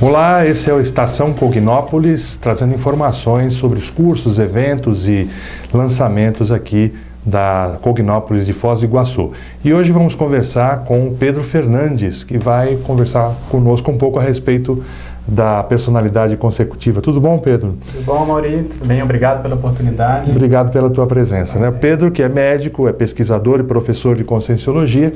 Olá, esse é o Estação Cognópolis, trazendo informações sobre os cursos, eventos e lançamentos aqui da Cognópolis de Foz do Iguaçu. E hoje vamos conversar com o Pedro Fernandes, que vai conversar conosco um pouco a respeito da personalidade consecutiva. Tudo bom, Pedro? Tudo bom, Mauri? Tudo bem? Obrigado pela oportunidade. Obrigado pela tua presença. Pedro, que é médico, é pesquisador e professor de Conscienciologia,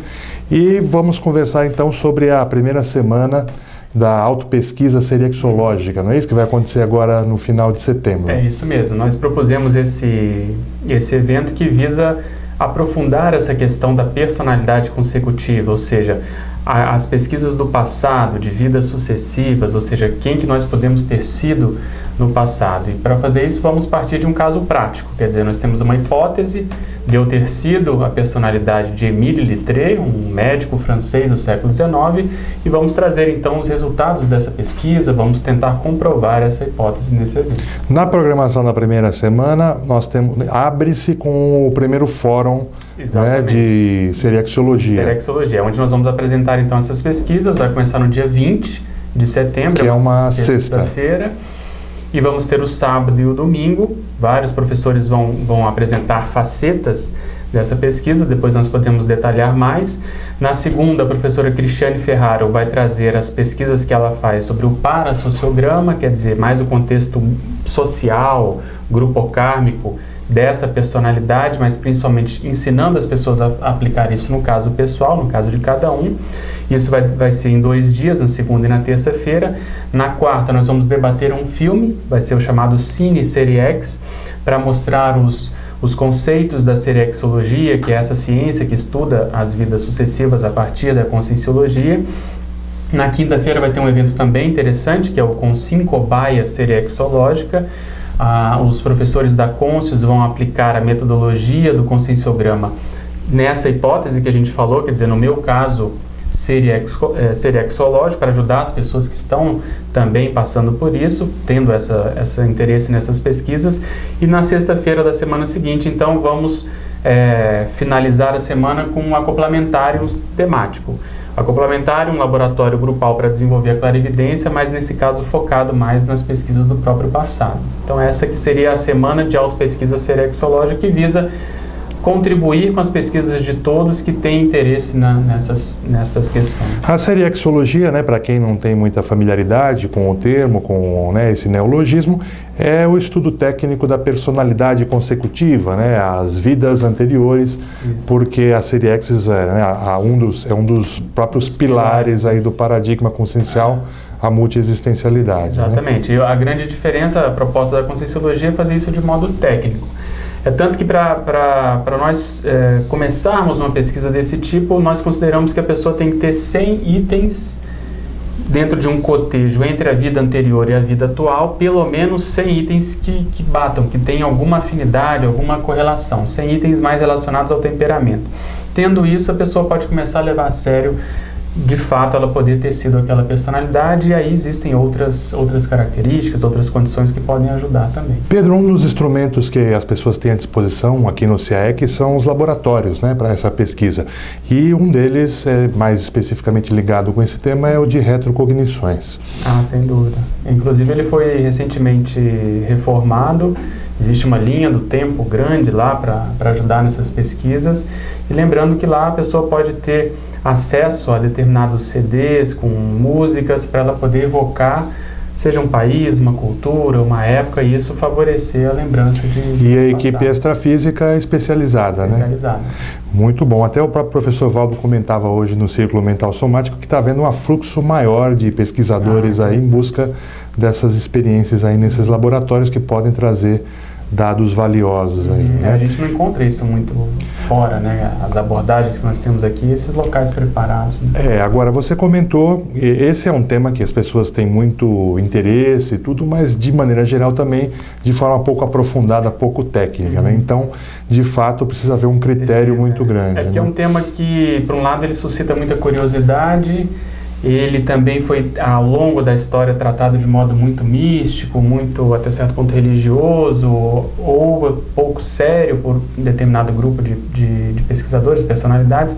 e vamos conversar então sobre a primeira semana da autopesquisa serexológica, não é isso que vai acontecer agora no final de setembro? É isso mesmo. Nós propusemos esse evento que visa aprofundar essa questão da personalidade consecutiva, ou seja, as pesquisas do passado, de vidas sucessivas, ou seja, quem que nós podemos ter sido no passado. E para fazer isso, vamos partir de um caso prático, quer dizer, nós temos uma hipótese de eu ter sido a personalidade de Émile Littré, um médico francês do século XIX, e vamos trazer então os resultados dessa pesquisa, vamos tentar comprovar essa hipótese nesse evento. Na programação da primeira semana, nós temos, abre-se com o primeiro fórum, né, de serexologia. Serexologia, onde nós vamos apresentar então essas pesquisas, vai começar no dia 20 de setembro, que é uma sexta-feira. E vamos ter o sábado e o domingo. Vários professores vão apresentar facetas dessa pesquisa, depois nós podemos detalhar mais. Na segunda, a professora Cristiane Ferraro vai trazer as pesquisas que ela faz sobre o parasociograma, quer dizer, mais o contexto social, grupo-kármico dessa personalidade, mas principalmente ensinando as pessoas a aplicar isso no caso pessoal, no caso de cada um. Isso vai ser em 2 dias, na segunda e na terça-feira. Na quarta, nós vamos debater um filme, vai ser o chamado Cine Serex, para mostrar os conceitos da serexologia, que é essa ciência que estuda as vidas sucessivas a partir da conscienciologia. Na quinta-feira vai ter um evento também interessante, que é o Consyncobaia Serexológica. Os professores da Conscius vão aplicar a metodologia do conscienciograma nessa hipótese que a gente falou, quer dizer, no meu caso, serexológico, para ajudar as pessoas que estão também passando por isso, tendo esse interesse nessas pesquisas. E na sexta-feira da semana seguinte, então, vamos finalizar a semana com um acoplamentário temático. Acoplamentário, um laboratório grupal para desenvolver a clarividência, mas nesse caso focado mais nas pesquisas do próprio passado. Então essa que seria a semana de autopesquisa serexológica, que visa contribuir com as pesquisas de todos que têm interesse nessas questões. A serexologia, para quem não tem muita familiaridade com o termo, com esse neologismo, é o estudo técnico da personalidade consecutiva, as vidas anteriores. Isso. Porque a Serexis é um dos próprios pilares aí do paradigma consciencial, a multiexistencialidade. Exatamente. E a grande diferença, a proposta da conscienciologia é fazer isso de modo técnico. É tanto que para nós começarmos uma pesquisa desse tipo, nós consideramos que a pessoa tem que ter 100 itens dentro de um cotejo entre a vida anterior e a vida atual, pelo menos 100 itens que batam, que tenham alguma afinidade, alguma correlação, 100 itens mais relacionados ao temperamento. Tendo isso, a pessoa pode começar a levar a sério, de fato, ela poder ter sido aquela personalidade, e aí existem outras características, outras condições que podem ajudar também. Pedro, um dos instrumentos que as pessoas têm à disposição aqui no CIAEC são os laboratórios, para essa pesquisa. E um deles, mais especificamente ligado com esse tema, é o de retrocognições. Sem dúvida. Inclusive, ele foi recentemente reformado. Existe uma linha do tempo grande lá para ajudar nessas pesquisas. E lembrando que lá a pessoa pode ter acesso a determinados CDs com músicas para ela poder evocar, seja um país, uma cultura, uma época, e isso favorecer a lembrança de E a equipe extrafísica especializada, Muito bom. Até o próprio professor Valdo comentava hoje no Círculo Mental Somático que está havendo um afluxo maior de pesquisadores aí em busca dessas experiências aí nesses laboratórios que podem trazer dados valiosos aí. A gente não encontra isso muito fora, as abordagens que nós temos aqui, esses locais preparados. Agora você comentou, esse é um tema que as pessoas têm muito interesse e tudo, mas de maneira geral também de forma pouco aprofundada, pouco técnica, Então, de fato, precisa haver um critério muito grande. Porque é um tema que, por um lado, ele suscita muita curiosidade. Ele também foi, ao longo da história, tratado de modo muito místico, muito, até certo ponto, religioso, ou pouco sério por um determinado grupo de pesquisadores, personalidades.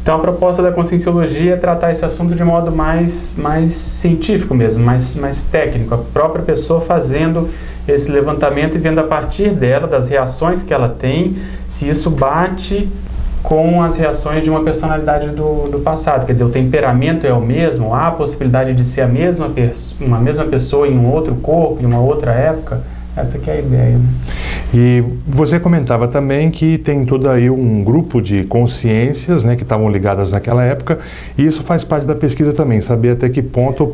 Então a proposta da Conscienciologia é tratar esse assunto de modo mais científico mesmo, mais técnico, a própria pessoa fazendo esse levantamento e vendo a partir dela, das reações que ela tem, se isso bate com as reações de uma personalidade do passado. Quer dizer, o temperamento é o mesmo, há a possibilidade de ser uma mesma pessoa em um outro corpo, em uma outra época. Essa que é a ideia. Né? E você comentava também que tem todo aí um grupo de consciências, né, que estavam ligadas naquela época, e isso faz parte da pesquisa também, saber até que ponto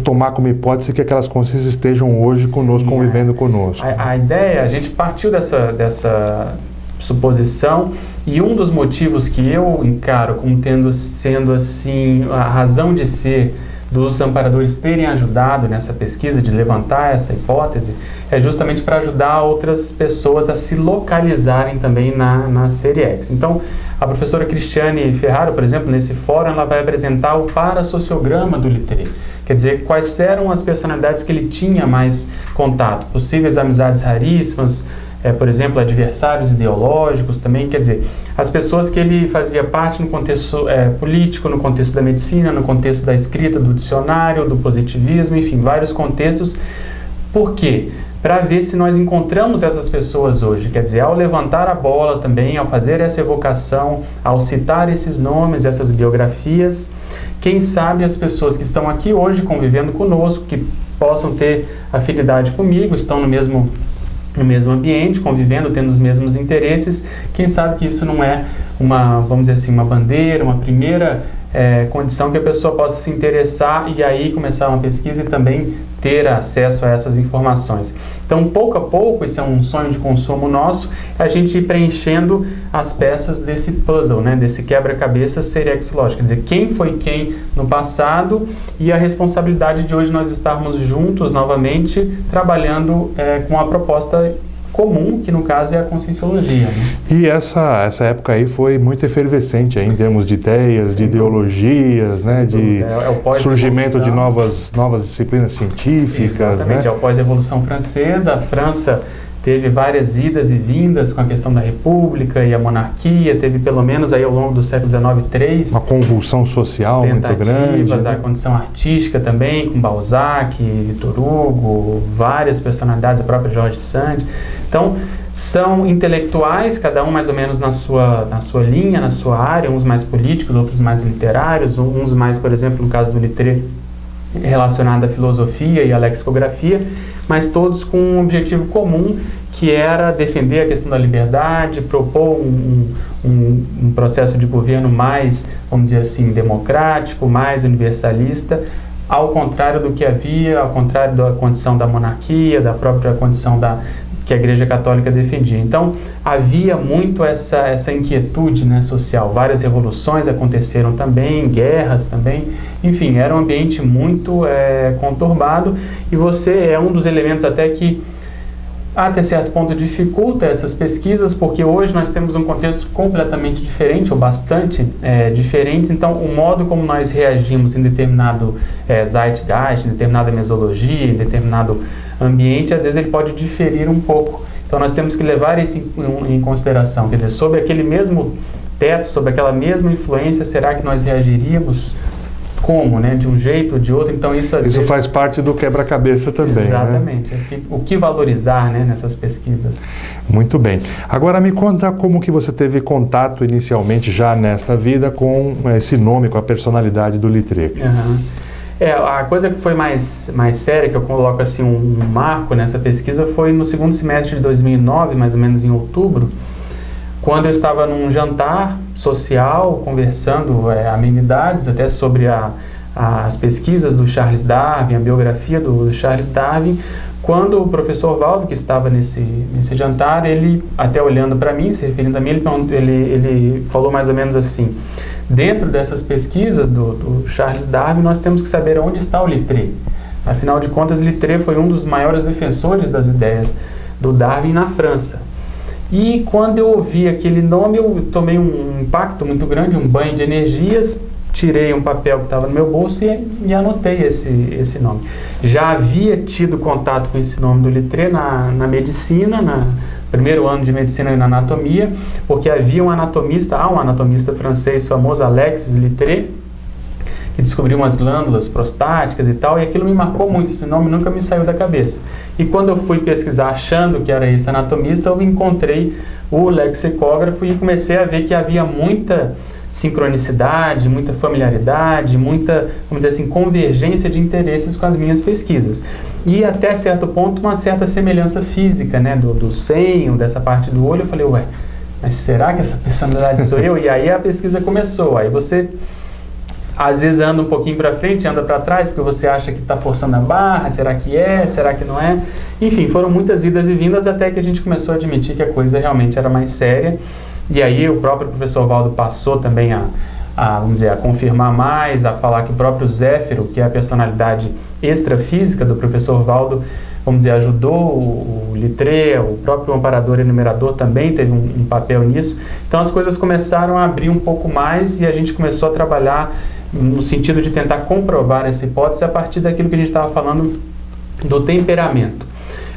tomar como hipótese que aquelas consciências estejam hoje conosco, convivendo conosco. A ideia, a gente partiu dessa suposição, e um dos motivos que eu encaro como sendo assim a razão de ser dos amparadores terem ajudado nessa pesquisa, de levantar essa hipótese, é justamente para ajudar outras pessoas a se localizarem também na série X. Então, a professora Cristiane Ferraro, por exemplo, nesse fórum, ela vai apresentar o parasociograma do Littré. Quer dizer, quais eram as personalidades que ele tinha mais contato, possíveis amizades raríssimas, por exemplo, adversários ideológicos também, quer dizer, as pessoas que ele fazia parte no contexto político, no contexto da medicina, no contexto da escrita, do dicionário, do positivismo, enfim, vários contextos. Por quê? Para ver se nós encontramos essas pessoas hoje, quer dizer, ao levantar a bola também, ao fazer essa evocação, ao citar esses nomes, essas biografias, quem sabe as pessoas que estão aqui hoje convivendo conosco, que possam ter afinidade comigo, estão no mesmo ambiente, convivendo, tendo os mesmos interesses, quem sabe que isso não é vamos dizer assim, uma bandeira, uma primeira condição que a pessoa possa se interessar e aí começar uma pesquisa e também ter acesso a essas informações. Então, pouco a pouco, isso é um sonho de consumo nosso, a gente ir preenchendo as peças desse puzzle, né, desse quebra-cabeça seriexológico, quer dizer, quem foi quem no passado e a responsabilidade de hoje nós estarmos juntos novamente, trabalhando com a proposta comum, que no caso é a Conscienciologia. Né? E essa época aí foi muito efervescente aí, em termos de ideias, de ideologias, né, de surgimento de novas disciplinas científicas. Exatamente, né? É o pós-Revolução Francesa, a França teve várias idas e vindas com a questão da república e a monarquia, teve pelo menos aí ao longo do século XIX 3 uma convulsão social muito grande. A condição artística também, com Balzac, Victor Hugo, várias personalidades, a própria George Sand. Então, são intelectuais, cada um mais ou menos na sua linha, na sua área, uns mais políticos, outros mais literários, uns mais, por exemplo, no caso do Littré, relacionado à filosofia e à lexicografia, mas todos com um objetivo comum, que era defender a questão da liberdade, propor um processo de governo mais, vamos dizer assim, democrático, mais universalista, ao contrário do que havia, ao contrário da condição da monarquia, da própria condição que a Igreja Católica defendia. Então, havia muito essa inquietude, né, social. Várias revoluções aconteceram também, guerras também. Enfim, era um ambiente muito conturbado e você é um dos elementos até que, até certo ponto, dificulta essas pesquisas, porque hoje nós temos um contexto completamente diferente, ou bastante diferente. Então, o modo como nós reagimos em determinado zeitgeist, em determinada mesologia, em determinado ambiente, às vezes ele pode diferir um pouco. Então nós temos que levar isso em consideração, quer dizer, sob aquele mesmo teto, sob aquela mesma influência, será que nós reagiríamos como, né, de um jeito ou de outro? Então isso às vezes faz parte do quebra-cabeça também. Exatamente, né? O que valorizar, né, nessas pesquisas. Muito bem. Agora me conta como que você teve contato inicialmente já nesta vida com esse nome, com a personalidade do Littré. A coisa que foi mais séria, que eu coloco assim um marco nessa pesquisa, foi no segundo semestre de 2009, mais ou menos em outubro, quando eu estava num jantar social, conversando amenidades até sobre as pesquisas do Charles Darwin, a biografia do Charles Darwin, quando o professor Valdo, que estava nesse jantar, ele, até olhando para mim, se referindo a mim, ele falou mais ou menos assim: dentro dessas pesquisas do Charles Darwin, nós temos que saber onde está o Littré. Afinal de contas, Littré foi um dos maiores defensores das ideias do Darwin na França. E quando eu ouvi aquele nome, eu tomei um impacto muito grande, um banho de energias, tirei um papel que estava no meu bolso e anotei esse nome. Já havia tido contato com esse nome do Littré na medicina, primeiro ano de medicina e na anatomia, porque havia um anatomista francês famoso, Alexis Littré, que descobriu umas glândulas prostáticas e tal, e aquilo me marcou muito, esse nome nunca me saiu da cabeça. E quando eu fui pesquisar achando que era esse anatomista, eu encontrei o lexicógrafo e comecei a ver que havia muita sincronicidade, muita familiaridade, muita, vamos dizer assim, convergência de interesses com as minhas pesquisas. E até certo ponto uma certa semelhança física, né, do senho, dessa parte do olho. Eu falei, ué, mas será que essa personalidade sou eu? E aí a pesquisa começou. Aí você às vezes anda um pouquinho para frente, anda para trás, porque você acha que está forçando a barra, será que é, será que não é? Enfim, foram muitas idas e vindas até que a gente começou a admitir que a coisa realmente era mais séria. E aí o próprio professor Valdo passou também vamos dizer, a confirmar mais, a falar que o próprio Zéfiro, que é a personalidade extrafísica do professor Valdo, vamos dizer, ajudou o Littré, o próprio amparador e enumerador também teve um papel nisso. Então as coisas começaram a abrir um pouco mais e a gente começou a trabalhar no sentido de tentar comprovar essa hipótese a partir daquilo que a gente estava falando do temperamento.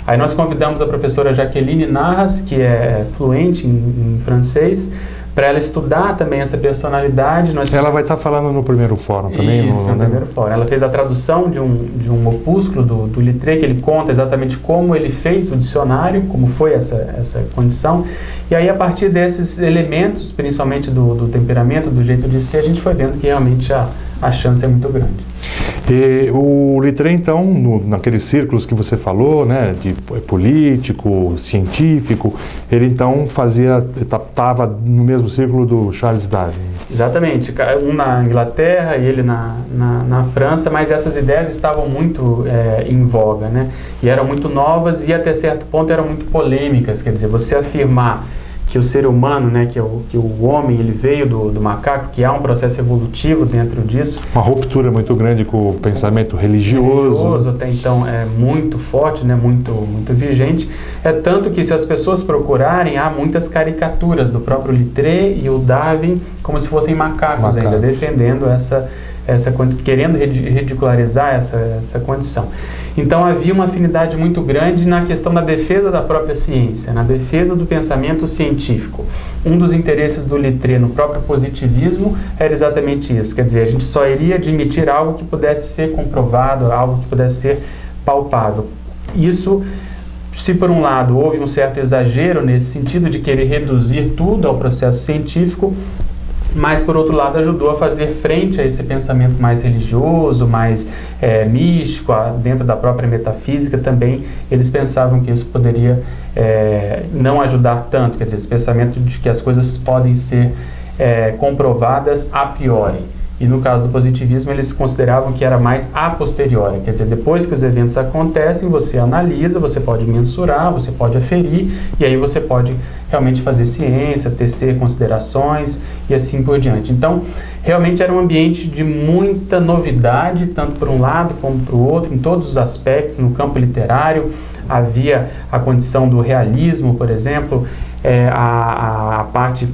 Aí nós convidamos a professora Jaqueline Narras, que é fluente em francês, para ela estudar também essa personalidade. Ela vai estar falando no primeiro fórum também? Isso, no primeiro fórum. Ela fez a tradução de um opúsculo do Littré, que ele conta exatamente como ele fez o dicionário, como foi essa condição. E aí, a partir desses elementos, principalmente do temperamento, do jeito de ser, a gente foi vendo que realmente a chance é muito grande. E o Littré, então, naqueles círculos que você falou, né, de político, científico, ele então estava no mesmo círculo do Charles Darwin. Exatamente, um na Inglaterra e ele na França, mas essas ideias estavam muito em voga, né, e eram muito novas e até certo ponto eram muito polêmicas. Quer dizer, você afirmar que o ser humano, né, que o homem, ele veio do macaco, que há um processo evolutivo dentro disso. Uma ruptura muito grande com o pensamento religioso até então é muito forte, né, muito vigente. É tanto que se as pessoas procurarem, há muitas caricaturas do próprio Littré e o Darwin como se fossem macacos ainda, defendendo querendo ridicularizar essa condição. Então havia uma afinidade muito grande na questão da defesa da própria ciência, na defesa do pensamento científico. Um dos interesses do Littré no próprio positivismo era exatamente isso, quer dizer, a gente só iria admitir algo que pudesse ser comprovado, algo que pudesse ser palpável. Isso, se por um lado houve um certo exagero nesse sentido de querer reduzir tudo ao processo científico, mas por outro lado ajudou a fazer frente a esse pensamento mais religioso, mais místico, dentro da própria metafísica também. Eles pensavam que isso poderia não ajudar tanto, quer dizer, esse pensamento de que as coisas podem ser comprovadas a priori. E no caso do positivismo, eles consideravam que era mais a posteriori, quer dizer, depois que os eventos acontecem, você analisa, você pode mensurar, você pode aferir, e aí você pode realmente fazer ciência, tecer considerações e assim por diante. Então, realmente era um ambiente de muita novidade, tanto por um lado como para o outro, em todos os aspectos. No campo literário, havia a condição do realismo, por exemplo, a parte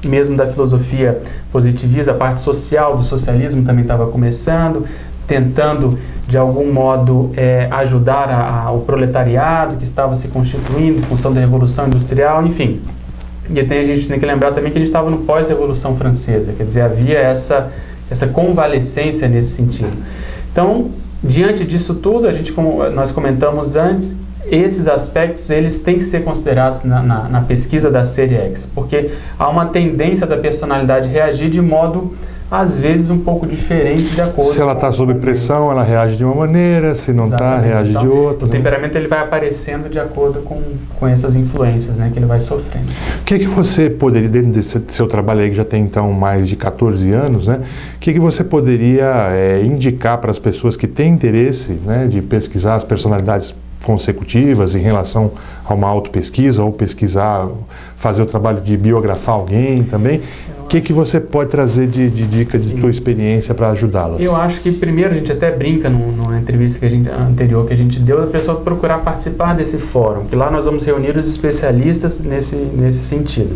mesmo da filosofia positivista, a parte social do socialismo também estava começando, tentando de algum modo ajudar o proletariado que estava se constituindo em função da Revolução Industrial, enfim. E a gente tem que lembrar também que a gente estava no pós-Revolução Francesa, quer dizer, havia essa convalescência nesse sentido. Então, diante disso tudo, como nós comentamos antes, esses aspectos eles têm que ser considerados na pesquisa da série X, porque há uma tendência da personalidade reagir de modo, às vezes, um pouco diferente de acordo. Se ela está sob pressão, ela reage de uma maneira, se não está, reage de outra. O temperamento ele vai aparecendo de acordo com essas influências, né, que ele vai sofrendo. O que você poderia, dentro desse seu trabalho aí, que já tem então mais de 14 anos, né, o que você poderia indicar para as pessoas que têm interesse, né, de pesquisar as personalidades consecutivas em relação a uma autopesquisa ou pesquisar, fazer o trabalho de biografar alguém também? O que você pode trazer de dica de tua experiência para ajudá-las? Eu acho que primeiro a gente até brinca numa entrevista anterior que a gente deu, a pessoa procurar participar desse fórum, que lá nós vamos reunir os especialistas nesse sentido.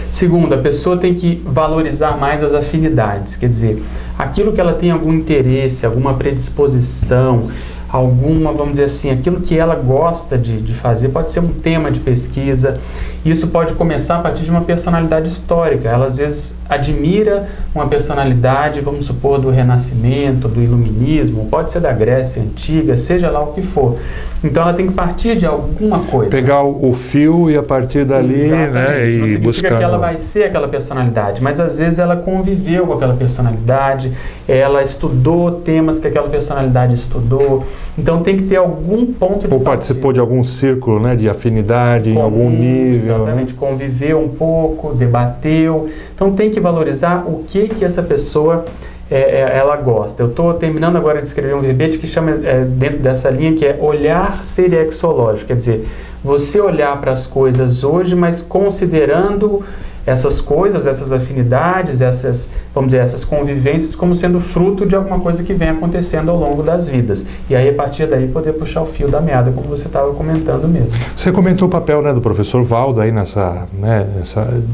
Segundo, a pessoa tem que valorizar mais as afinidades, quer dizer, aquilo que ela tem algum interesse, alguma predisposição, alguma, vamos dizer assim, aquilo que ela gosta de fazer, pode ser um tema de pesquisa. Isso pode começar a partir de uma personalidade histórica. Ela às vezes admira uma personalidade, vamos supor, do Renascimento, do Iluminismo, pode ser da Grécia Antiga, seja lá o que for. Então ela tem que partir de alguma coisa. Pegar o fio e a partir dali, né, e não significa buscar... que ela vai ser aquela personalidade, mas às vezes ela conviveu com aquela personalidade, ela estudou temas que aquela personalidade estudou, então tem que ter algum ponto de Ou participou de algum círculo, né, de afinidade, em algum nível. Exatamente, né? Conviveu um pouco, debateu. Então tem que valorizar o que essa pessoa ela gosta. Eu estou terminando agora de escrever um verbete que chama, dentro dessa linha, que é olhar seriexológico, quer dizer, você olhar para as coisas hoje, mas considerando essas coisas, essas afinidades, essas, vamos dizer, essas convivências como sendo fruto de alguma coisa que vem acontecendo ao longo das vidas. E aí, a partir daí, poder puxar o fio da meada, como você estava comentando mesmo. Você comentou o papel, né, do professor Valdo aí nessa, né,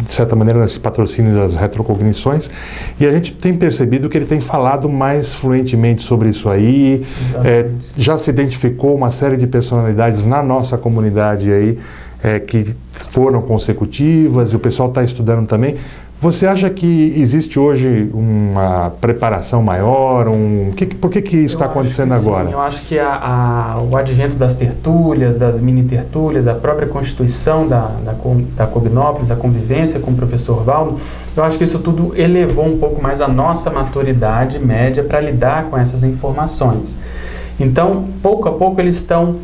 de certa maneira, nesse patrocínio das retrocognições, e a gente tem percebido que ele tem falado mais fluentemente sobre isso aí, já se identificou uma série de personalidades na nossa comunidade aí, que foram consecutivas, e o pessoal está estudando também. Você acha que existe hoje uma preparação maior? Por que isso está acontecendo agora? Sim, eu acho que o advento das tertúlias, das mini-tertúlias, a própria constituição da Cognópolis, a convivência com o professor Valdo, eu acho que isso tudo elevou um pouco mais a nossa maturidade média para lidar com essas informações. Então, pouco a pouco eles estão...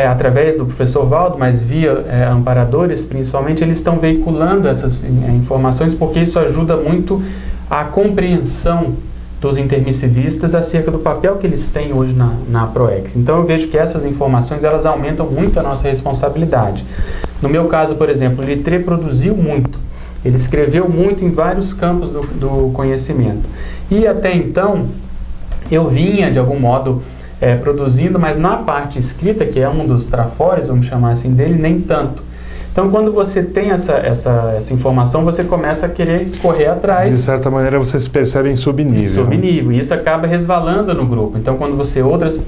através do professor Valdo, mas via amparadores principalmente, eles estão veiculando essas informações, porque isso ajuda muito a compreensão dos intermissivistas acerca do papel que eles têm hoje na PROEX. Então eu vejo que essas informações, elas aumentam muito a nossa responsabilidade. No meu caso, por exemplo, o Littré produziu muito, ele escreveu muito em vários campos do conhecimento. E até então, eu vinha, de algum modo, produzindo, mas na parte escrita, que é um dos trafores, vamos chamar assim dele, nem tanto. Então, quando você tem essa informação, você começa a querer correr atrás. De certa maneira, você se percebe em subnível. Subnível, e isso acaba resvalando no grupo. Então, quando você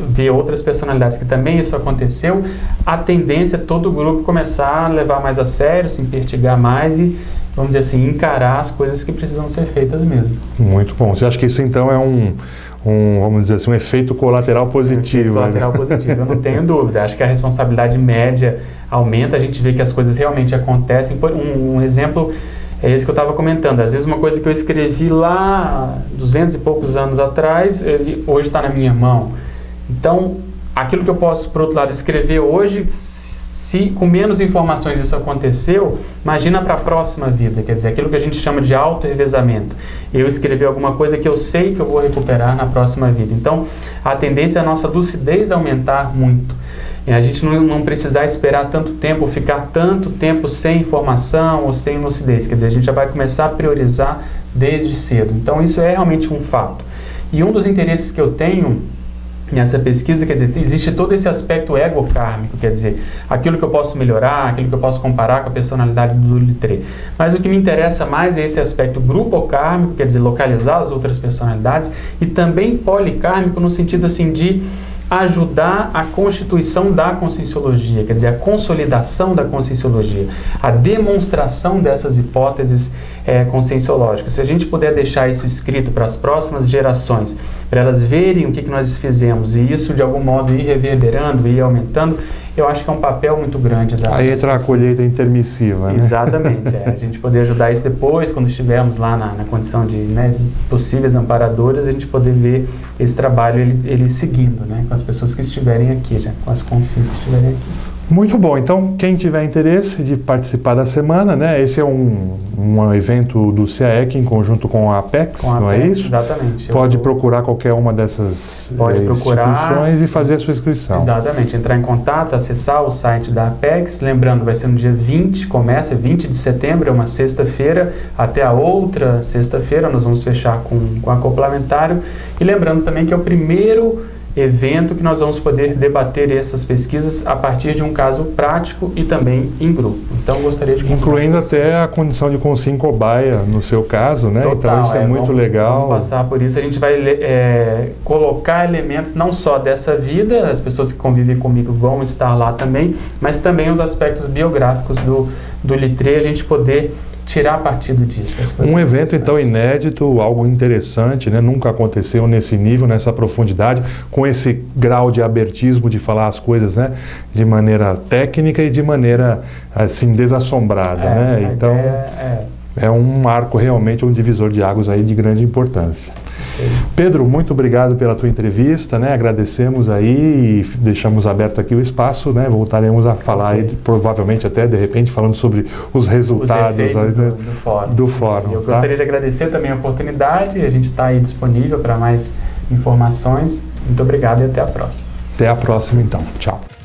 vê outras personalidades que também isso aconteceu, a tendência é todo o grupo começar a levar mais a sério, se impertigar mais e, vamos dizer assim, encarar as coisas que precisam ser feitas mesmo. Muito bom. Você acha que isso, então, é vamos dizer assim, um efeito colateral positivo? Colateral positivo, eu não tenho dúvida. Acho que a responsabilidade média aumenta, a gente vê que as coisas realmente acontecem. Um exemplo é esse que eu estava comentando. Às vezes uma coisa que eu escrevi lá 200 e poucos anos atrás, hoje está na minha mão. Então, aquilo que eu posso, por outro lado, escrever hoje, se com menos informações isso aconteceu, imagina para a próxima vida, quer dizer, aquilo que a gente chama de auto-revezamento. Eu escrevi alguma coisa que eu sei que eu vou recuperar na próxima vida. Então, a tendência é a nossa lucidez aumentar muito. E a gente não precisar esperar tanto tempo, ficar tanto tempo sem informação ou sem lucidez. Quer dizer, a gente já vai começar a priorizar desde cedo. Então, isso é realmente um fato. E um dos interesses que eu tenho nessa pesquisa, quer dizer, existe todo esse aspecto ego-kármico, quer dizer, aquilo que eu posso melhorar, aquilo que eu posso comparar com a personalidade do Littré. Mas o que me interessa mais é esse aspecto grupo-kármico, quer dizer, localizar as outras personalidades, e também policármico no sentido assim de ajudar a constituição da conscienciologia, quer dizer, a consolidação da conscienciologia, a demonstração dessas hipóteses conscienciológicas. Se a gente puder deixar isso escrito para as próximas gerações, para elas verem o que nós fizemos e isso de algum modo ir reverberando, ir aumentando, eu acho que é um papel muito grande. Aí entra a colheita intermissiva, né? Exatamente, a gente poder ajudar isso depois, quando estivermos lá na condição de possíveis amparadoras, a gente poder ver esse trabalho ele seguindo, com as pessoas que estiverem aqui, já, com as consciências que estiverem aqui. Muito bom, então quem tiver interesse de participar da semana, esse é um evento do CAEC em conjunto com a Apex, não é isso? Exatamente. Pode procurar qualquer uma dessas instituições e fazer a sua inscrição. Exatamente, entrar em contato, acessar o site da Apex, lembrando, vai ser no dia 20, começa 20 de setembro, é uma sexta-feira, até a outra sexta-feira nós vamos fechar com acoplamentário, e lembrando também que é o primeiro evento que nós vamos poder debater essas pesquisas a partir de um caso prático e também em grupo. Então, gostaria de... Incluindo até a condição de consim cobaia, no seu caso, né? Total, então, isso é muito legal. Vamos passar por isso. A gente vai colocar elementos não só dessa vida, as pessoas que convivem comigo vão estar lá também, mas também os aspectos biográficos do Littré, a gente poder tirar partido disso. Um evento, então, inédito, algo interessante, né? Nunca aconteceu nesse nível, nessa profundidade, com esse grau de abertismo de falar as coisas, né? De maneira técnica e de maneira, assim, desassombrada, né? Então, é um marco realmente, um divisor de águas aí de grande importância. Pedro, muito obrigado pela tua entrevista, né? Agradecemos aí e deixamos aberto aqui o espaço, né? Voltaremos a falar aí, provavelmente até, de repente, falando sobre os resultados aí, do fórum. Eu gostaria de agradecer também a oportunidade, a gente está aí disponível para mais informações. Muito obrigado e até a próxima. Até a próxima, então. Tchau.